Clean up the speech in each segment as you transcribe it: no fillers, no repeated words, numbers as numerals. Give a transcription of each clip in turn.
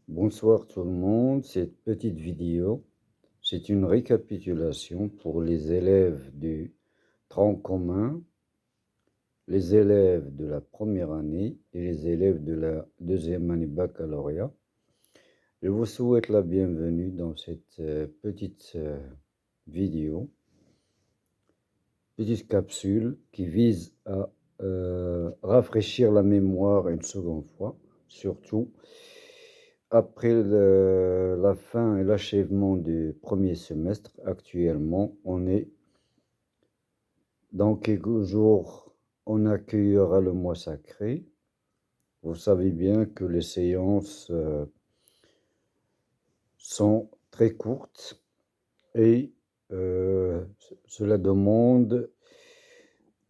Bonsoir tout le monde, cette petite vidéo, c'est une récapitulation pour les élèves du tronc commun, les élèves de la première année et les élèves de la deuxième année baccalauréat. Je vous souhaite la bienvenue dans cette petite vidéo, petite capsule qui vise à rafraîchir la mémoire une seconde fois, surtout après la fin et l'achèvement du premier semestre. Actuellement, on est dans quelques jours, on accueillera le mois sacré. Vous savez bien que les séances sont très courtes et cela demande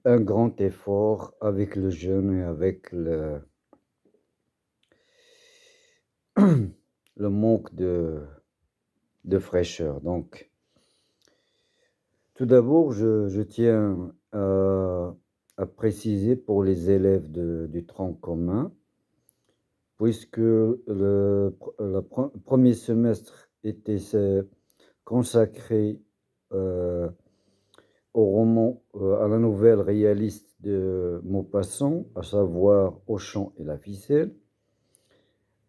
un grand effort avec le jeûne et avec le manque de fraîcheur. Donc, tout d'abord, je tiens à préciser pour les élèves du tronc commun, puisque le premier semestre était consacré euh, au roman, à la nouvelle réaliste de Maupassant, à savoir Auchan et la ficelle.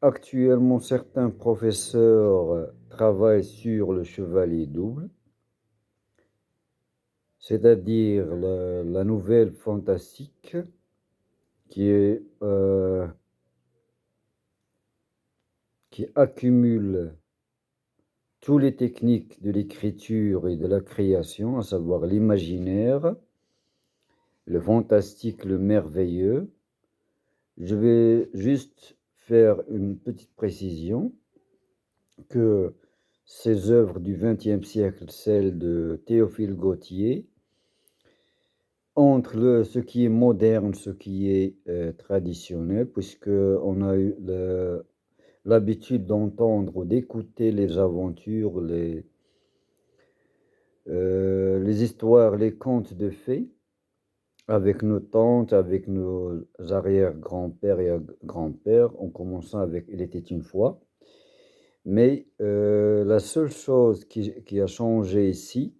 Actuellement, certains professeurs travaillent sur le chevalier double, c'est-à-dire la nouvelle fantastique qui qui accumule toutes les techniques de l'écriture et de la création, à savoir l'imaginaire, le fantastique, le merveilleux. Je vais juste faire une petite précision que ces œuvres du XXe siècle, celles de Théophile Gautier, entre ce qui est moderne, ce qui est traditionnel, puisqu'on a eu l'habitude d'entendre ou d'écouter les aventures, les histoires, les contes de fées, avec nos tantes, avec nos arrière-grands-pères et grands-pères, en commençant avec Il était une fois. Mais la seule chose qui a changé ici,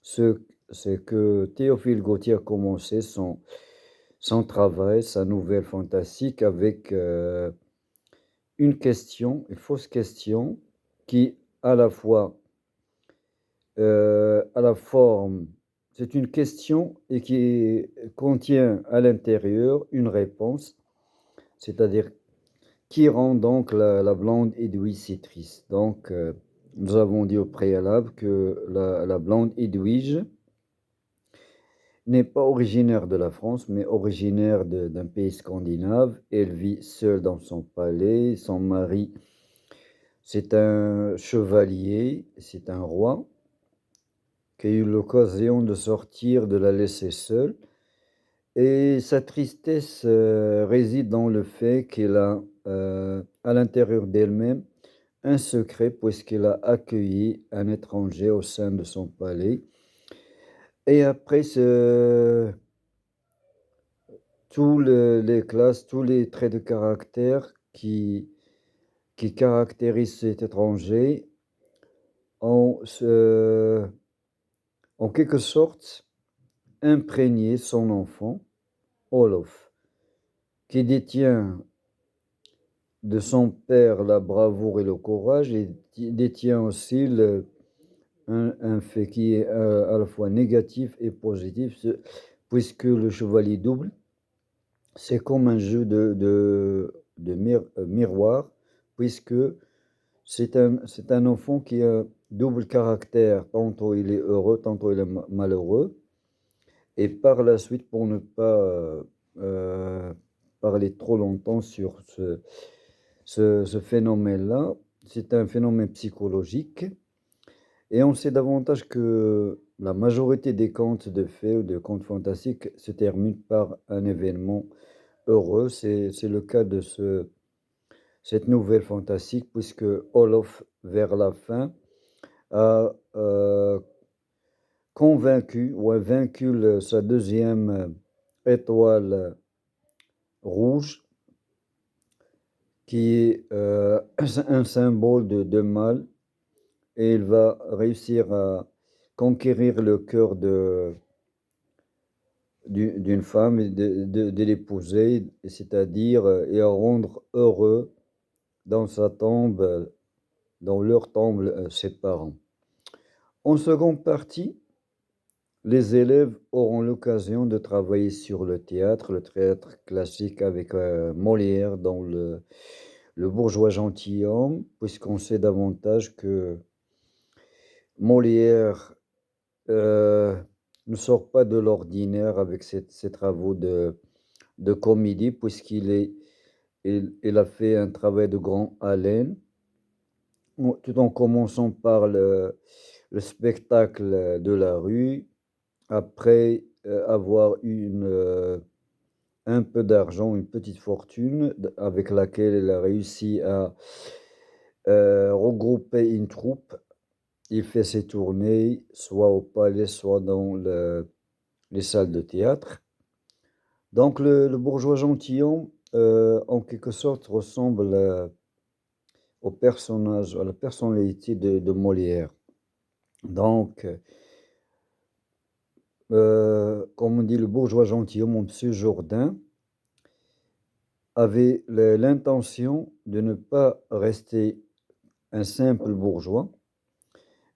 c'est que Théophile Gautier a commencé son travail, sa nouvelle fantastique, avec une question, une fausse question, qui à la fois à la forme, c'est une question et qui contient à l'intérieur une réponse, c'est-à-dire qui rend donc la blonde Edwige si triste. Donc, nous avons dit au préalable que la blonde Edwige n'est pas originaire de la France, mais originaire d'un pays scandinave. Elle vit seule dans son palais. Son mari, c'est un chevalier, c'est un roi qui a eu l'occasion de sortir, de la laisser seule. Et sa tristesse réside dans le fait qu'elle a, à l'intérieur d'elle-même, un secret, puisqu'elle a accueilli un étranger au sein de son palais. Et après tous les classes, tous les traits de caractère qui caractérisent cet étranger ont en quelque sorte imprégné son enfant, Olof, qui détient de son père la bravoure et le courage, et détient aussi un fait qui est à la fois négatif et positif, puisque le chevalier double, c'est comme un jeu de miroir, puisque c'est un enfant qui a double caractère, tantôt il est heureux, tantôt il est malheureux, et par la suite, pour ne pas euh, parler trop longtemps sur ce phénomène-là, c'est un phénomène psychologique. Et on sait davantage que la majorité des contes de fées ou de contes fantastiques se terminent par un événement heureux. C'est le cas de cette nouvelle fantastique, puisque Olof, vers la fin, a convaincu ou a vaincu sa deuxième étoile rouge, qui est un symbole de mal, et il va réussir à conquérir le cœur d'une femme et de l'épouser, c'est-à-dire et à rendre heureux dans sa tombe, dans leur tombe, ses parents. En seconde partie, les élèves auront l'occasion de travailler sur le théâtre classique avec Molière dans le bourgeois gentilhomme, puisqu'on sait davantage que Molière ne sort pas de l'ordinaire avec ses travaux de comédie, il a fait un travail de grand haleine, tout en commençant par le spectacle de la rue, après avoir eu un peu d'argent, une petite fortune avec laquelle il a réussi à regrouper une troupe. Il fait ses tournées, soit au palais, soit dans les salles de théâtre. Donc le bourgeois gentilhomme, en quelque sorte, ressemble au personnage, à la personnalité de Molière. Donc, comme on dit, le bourgeois gentilhomme, Monsieur Jourdain, avait l'intention de ne pas rester un simple bourgeois,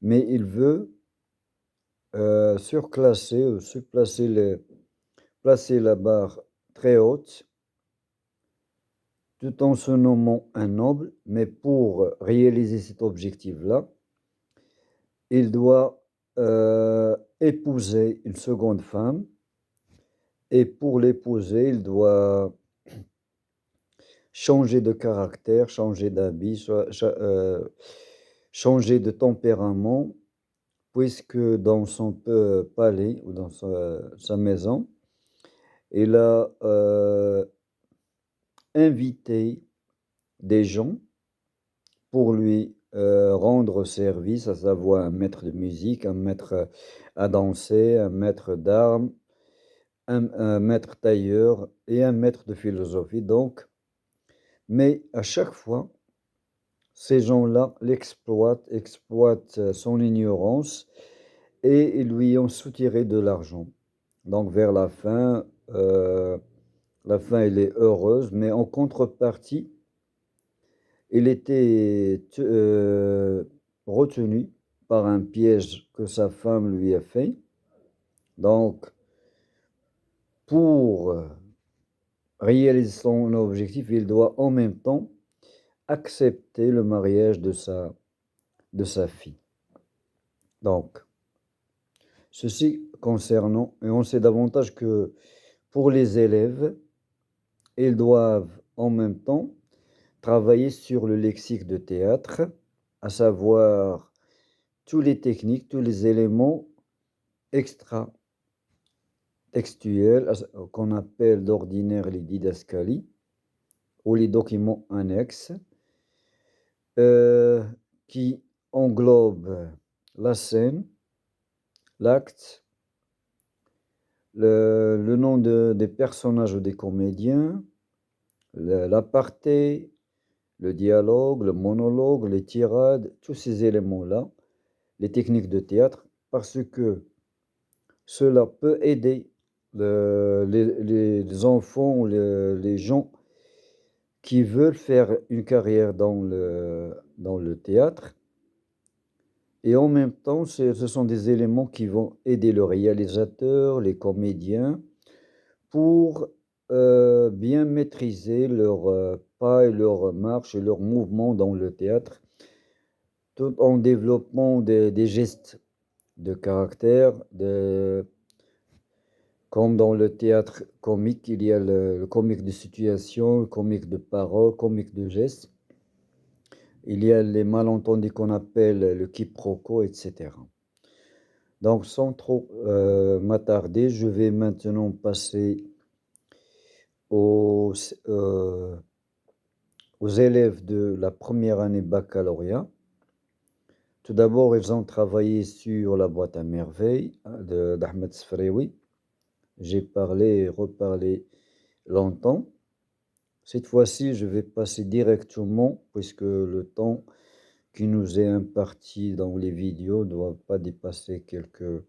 mais il veut surclasser ou placer la barre très haute, tout en se nommant un noble. Mais pour réaliser cet objectif-là, il doit épouser une seconde femme, et pour l'épouser, il doit changer de caractère, changer d'habit, changer de tempérament, puisque dans son palais ou dans sa maison, il a invité des gens pour lui rendre service, à savoir un maître de musique, un maître à danser, un maître d'armes, un maître tailleur et un maître de philosophie. Donc, mais à chaque fois, ces gens-là exploitent son ignorance, et ils lui ont soutiré de l'argent. Donc vers la fin, elle est heureuse, mais en contrepartie, il était retenu par un piège que sa femme lui a fait. Donc, pour réaliser son objectif, il doit en même temps accepter le mariage de sa fille. Donc, ceci concernant, et on sait davantage que pour les élèves, ils doivent en même temps travailler sur le lexique de théâtre, à savoir tous les techniques, tous les éléments extra-textuels qu'on appelle d'ordinaire les didascalies ou les documents annexes, qui englobent la scène, l'acte, le nom des personnages ou des comédiens, l'aparté, le dialogue, le monologue, les tirades, tous ces éléments-là, les techniques de théâtre, parce que cela peut aider les enfants ou les gens qui veulent faire une carrière dans le théâtre. Et en même temps, ce sont des éléments qui vont aider le réalisateur, les comédiens, pour bien maîtriser leurs pas et leurs marches et leurs mouvements dans le théâtre, tout en développant des gestes de caractère, comme dans le théâtre comique, il y a le comique de situation, le comique de parole, comique de geste. Il y a les malentendus qu'on appelle le quiproquo, etc. Donc, sans trop m'attarder, je vais maintenant passer aux, euh, aux élèves de la première année baccalauréat. Tout d'abord, ils ont travaillé sur la boîte à merveilles d'Ahmed Sfreoui. J'ai parlé et reparlé longtemps. Cette fois-ci, je vais passer directement, puisque le temps qui nous est imparti dans les vidéos ne doit pas dépasser quelques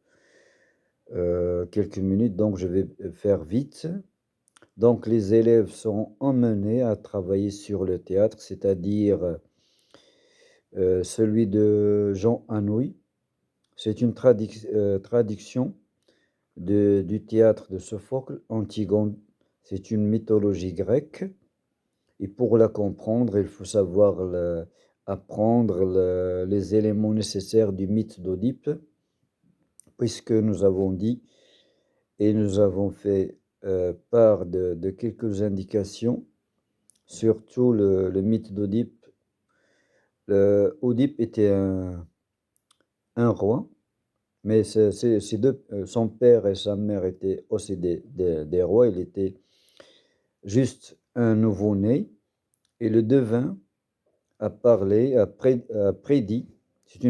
minutes, donc je vais faire vite. Donc les élèves sont emmenés à travailler sur le théâtre, c'est-à-dire celui de Jean Anouilh. C'est une traduction du théâtre de Sophocle, Antigone. C'est une mythologie grecque. Et pour la comprendre, il faut savoir apprendre les éléments nécessaires du mythe d'Oedipe, puisque nous avons dit et nous avons fait part de quelques indications, surtout le mythe d'Oedipe. Oedipe était un roi, mais son père et sa mère étaient aussi des rois. Il était juste un nouveau-né, et le devin a parlé, a prédit, c'est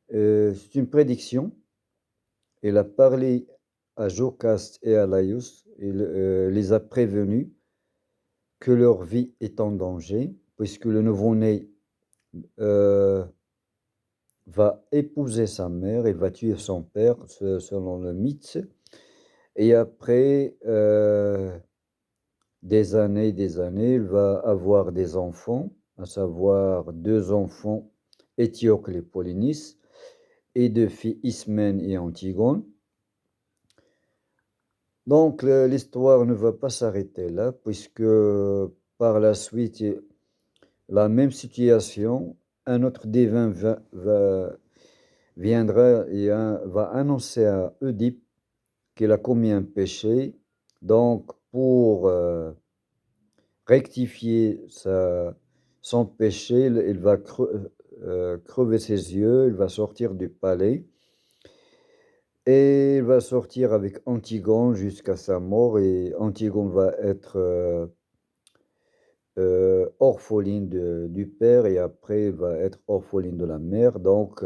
c'est une prédiction. Il a parlé à Jocaste et à Laïus, il les a prévenus que leur vie est en danger, puisque le nouveau-né euh, va épouser sa mère et va tuer son père, selon le mythe. Et après des années, il va avoir des enfants, à savoir deux enfants, Étiocle et Polynice, et deux filles, Ismène et Antigone. Donc l'histoire ne va pas s'arrêter là, puisque par la suite, la même situation, un autre divin viendra et va annoncer à Oedipe qu'il a commis un péché. Donc pour rectifier son péché, il va crever ses yeux, il va sortir du palais. Et il va sortir avec Antigone jusqu'à sa mort, et Antigone va être orpheline du père, et après va être orpheline de la mère. Donc,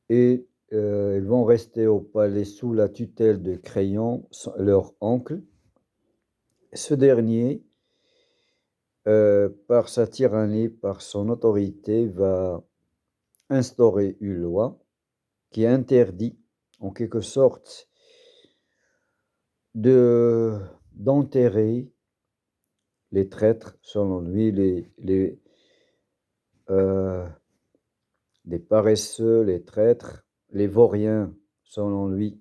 ils vont rester au palais sous la tutelle de Créon, leur oncle. Ce dernier, par sa tyrannie, par son autorité, va instaurer une loi qui interdit, en quelque sorte, d'enterrer les traîtres, selon lui, euh, les paresseux, les traîtres, les vauriens, selon lui.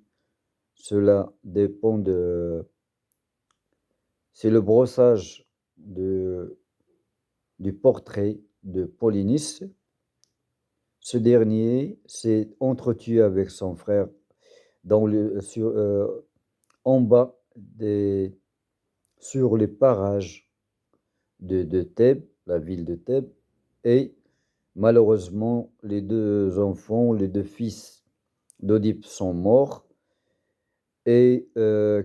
Cela dépend c'est le brossage du portrait de Polynice. Ce dernier s'est entretué avec son frère en bas sur les parages de Thèbes, la ville de Thèbes, et malheureusement, les deux enfants, les deux fils d'Oedipe sont morts, et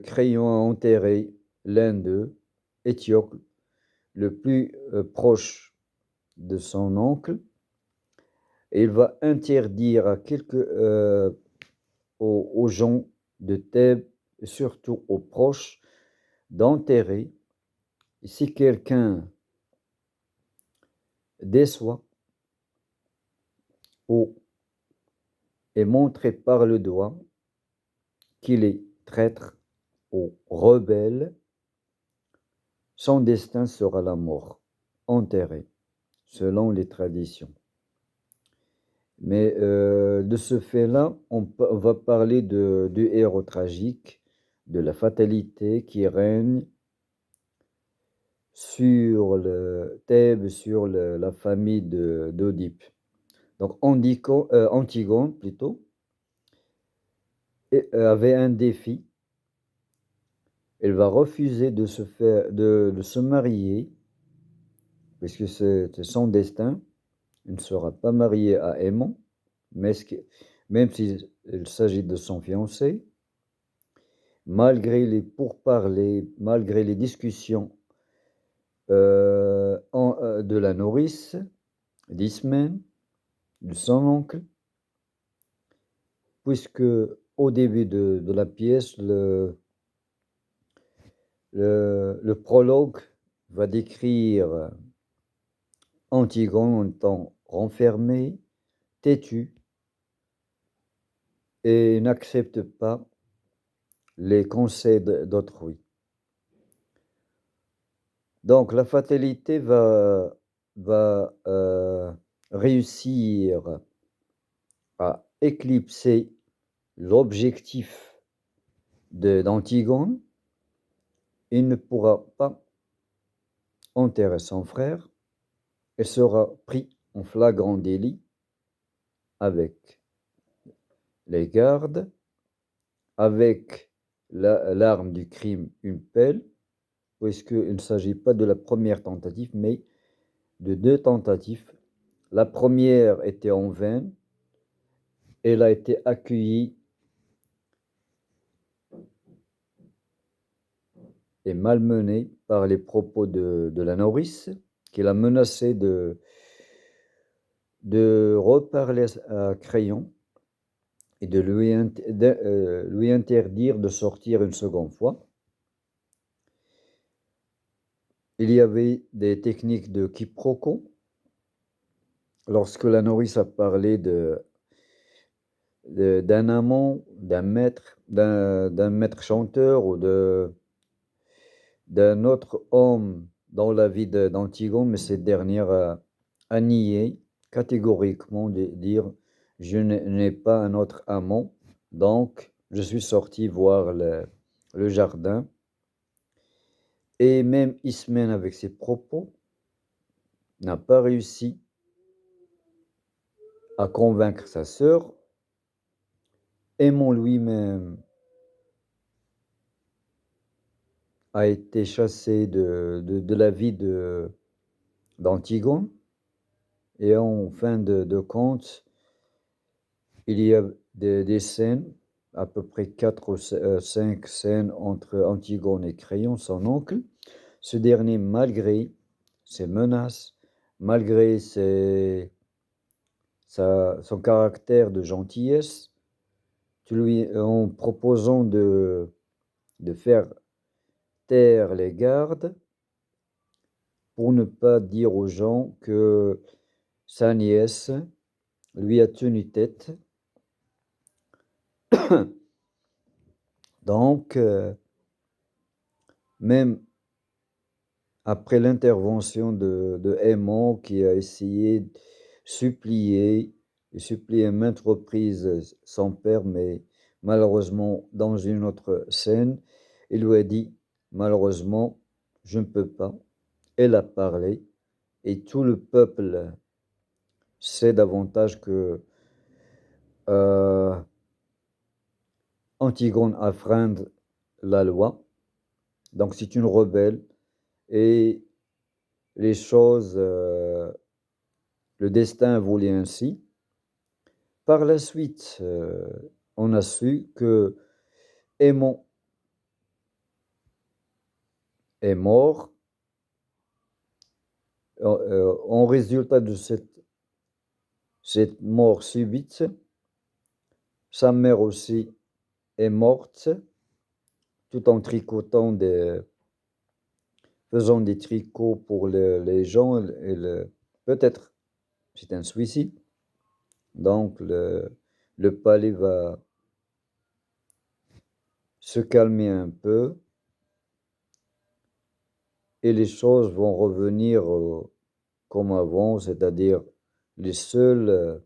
Créon a enterré l'un d'eux, Étiocle, le plus proche de son oncle, et il va interdire aux gens de Thèbes, et surtout aux proches, d'enterrer. Si quelqu'un déçoit ou est montré par le doigt qu'il est traître ou rebelle, son destin sera la mort, enterré, selon les traditions. Mais de ce fait-là, on va parler du héros tragique, de la fatalité qui règne sur Thèbes, sur la famille d'Oedipe. Donc Antigone, plutôt, avait un défi. Elle va refuser de se marier, puisque c'est son destin. Il ne sera pas marié à Aimon, même s'il s'agit de son fiancé. Malgré les pourparlers, malgré les discussions de la nourrice, d'Ismène, de son oncle, puisque au début de la pièce, Le prologue va décrire Antigone en étant renfermée, têtue et n'accepte pas les conseils d'autrui. Donc la fatalité va réussir à éclipser l'objectif d'Antigone. Il ne pourra pas enterrer son frère et sera pris en flagrant délit avec les gardes, avec l'arme du crime, une pelle, puisqu'il ne s'agit pas de la première tentative, mais de 2 tentatives. La première était en vain. Elle a été accueillie et malmenée par les propos de la nourrice, qui l'a menacée de reparler à Crayon et de lui interdire de sortir une seconde fois. Il y avait des techniques de quiproquo. Lorsque la nourrice a parlé d'un amant, d'un maître chanteur ou d'un autre homme dans la vie d'Antigone, mais cette dernière a nié catégoriquement de dire je n'ai pas un autre amant, donc je suis sorti voir le jardin. Et même Ismène, avec ses propos, n'a pas réussi à convaincre sa sœur. Aimon lui-même a été chassé de la vie d'Antigone. Et en fin de compte, il y a des scènes, à peu près 4 ou 5 scènes entre Antigone et Crayon, son oncle. Ce dernier, malgré ses menaces, malgré son caractère de gentillesse, en proposant de faire taire les gardes pour ne pas dire aux gens que sa nièce lui a tenu tête. Donc, même après l'intervention de Aimon, qui a essayé supplier maintes reprises son père, mais malheureusement, dans une autre scène, il lui a dit, malheureusement, je ne peux pas. Elle a parlé, et tout le peuple sait davantage que Antigone enfreint la loi, donc c'est une rebelle, et les choses, le destin a voulu ainsi. Par la suite, on a su que Aimon est mort. En résultat de cette mort subite, sa mère aussi est morte, tout en tricotant faisant des tricots pour les gens. Peut-être c'est un suicide. Donc le palais va se calmer un peu et les choses vont revenir comme avant, c'est-à-dire les seuls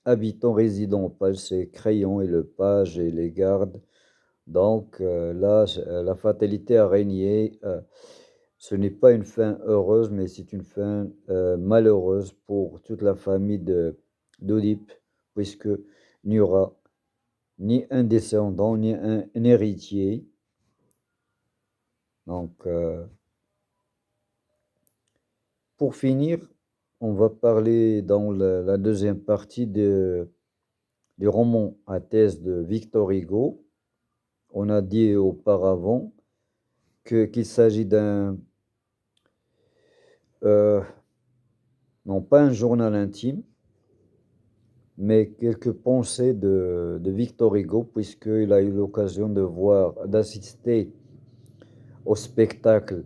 habitants résidents au palais, c'est Crayon et le page et les gardes. Donc là, la fatalité a régné. Ce n'est pas une fin heureuse, mais c'est une fin malheureuse pour toute la famille d'Oedipe, puisqu'il n'y aura ni un descendant, ni un héritier. Donc, pour finir, on va parler dans la deuxième partie du roman à thèse de Victor Hugo. On a dit auparavant qu'il s'agit non pas un journal intime, mais quelques pensées de Victor Hugo, puisqu'il a eu l'occasion d'assister au spectacle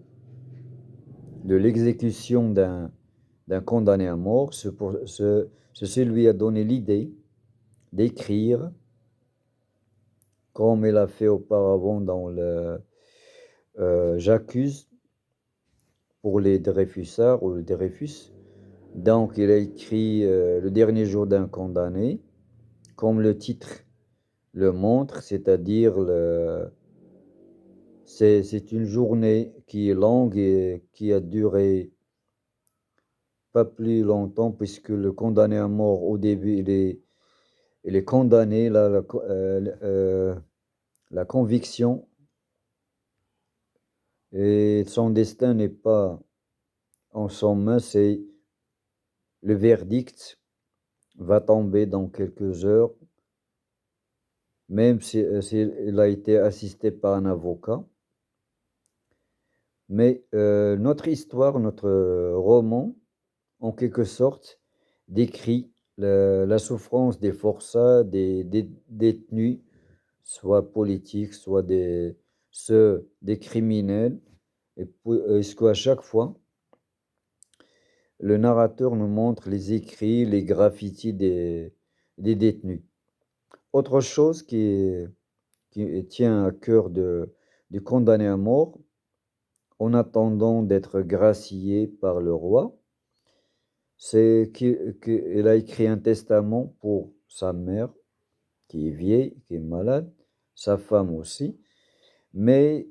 de l'exécution d'un condamné à mort, ceci lui a donné l'idée d'écrire, comme il a fait auparavant dans le J'accuse pour les Dreyfusards ou le Dreyfus. Donc, il a écrit le dernier jour d'un condamné, comme le titre le montre, c'est-à-dire c'est une journée qui est longue et qui a duré pas plus longtemps, puisque le condamné à mort, au début, il est condamné, la conviction et son destin n'est pas en son main, c'est le verdict va tomber dans quelques heures, même s'il a été assisté par un avocat. Mais notre histoire, notre roman, en quelque sorte, décrit la souffrance des forçats, des détenus, soit politiques, soit des criminels, et est-ce qu'à chaque fois, le narrateur nous montre les écrits, les graffitis des détenus. Autre chose qui tient à cœur du condamné à mort, en attendant d'être gracié par le roi, c'est qu'il a écrit un testament pour sa mère, qui est vieille, qui est malade, sa femme aussi, mais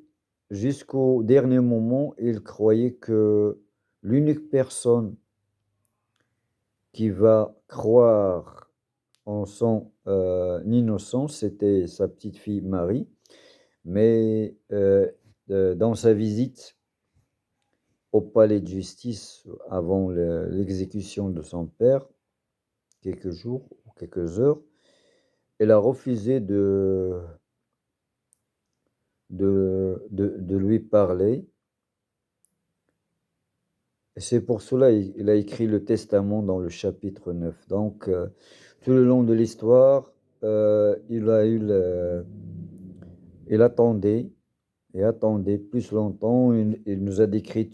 jusqu'au dernier moment, il croyait que l'unique personne qui va croire en son innocence, c'était sa petite fille Marie, mais dans sa visite au palais de justice avant l'exécution de son père, quelques jours ou quelques heures, elle a refusé de lui parler. Et c'est pour cela qu'il a écrit le testament dans le chapitre 9. Donc, tout le long de l'histoire, il attendait et attendait plus longtemps. Il nous a décrit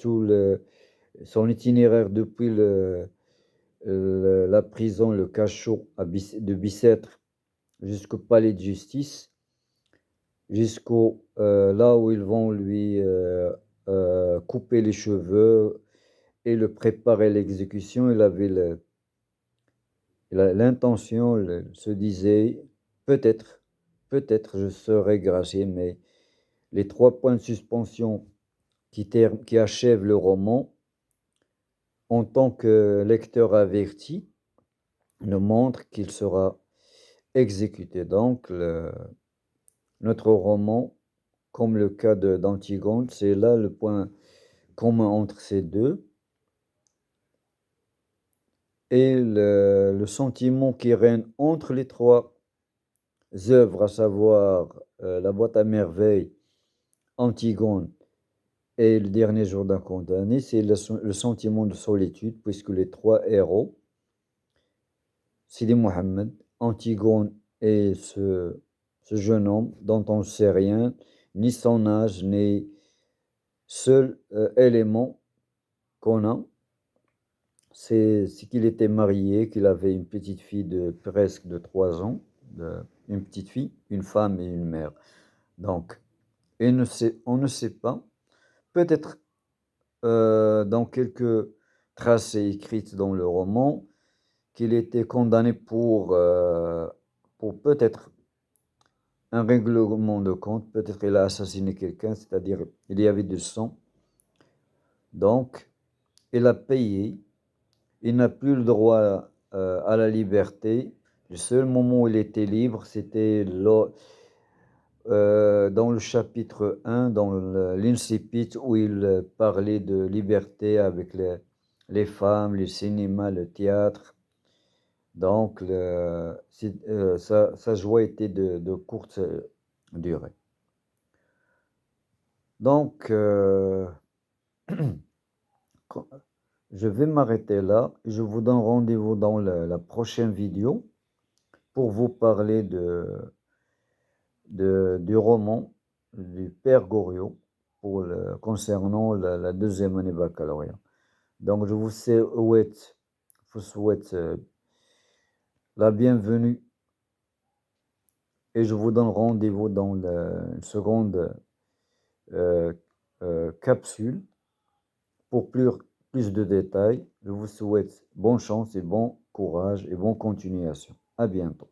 son itinéraire depuis la prison, le cachot de Bicêtre jusqu'au palais de justice, jusqu'au là où ils vont lui couper les cheveux et le préparer à l'exécution. Il avait l'intention, se disait, peut-être, peut-être je serai gracié, mais les 3 points de suspension qui achèvent le roman, en tant que lecteur averti, nous montrent qu'il sera exécuté. Donc, notre roman, comme le cas d'Antigone, c'est là le point commun entre ces deux. Et le sentiment qui règne entre les 3 œuvres, à savoir La boîte à merveilles, Antigone et Le dernier jour d'un condamné, c'est le sentiment de solitude, puisque les 3 héros, Sidi Mohammed, Antigone et ce jeune homme dont on ne sait rien, ni son âge, ni seul élément qu'on a, c'est qu'il était marié, qu'il avait une petite fille de presque de 3 ans, une petite fille, une femme et une mère. Donc, on ne sait pas, peut-être dans quelques traces écrites dans le roman, qu'il était condamné pour peut-être un règlement de compte, peut-être il a assassiné quelqu'un, c'est-à-dire il y avait du sang. Donc, il a payé, il n'a plus le droit à la liberté. Le seul moment où il était libre, c'était dans le chapitre 1, dans l'incipit, où il parlait de liberté avec les femmes, le cinéma, le théâtre. Donc, sa joie était de courte durée. Donc, je vais m'arrêter là. Je vous donne rendez-vous dans la prochaine vidéo pour vous parler du roman du Père Goriot. concernant la deuxième année baccalauréat. Donc, vous souhaite la bienvenue et je vous donne rendez-vous dans une seconde capsule pour plus de détails. Je vous souhaite bonne chance et bon courage et bonne continuation. À bientôt.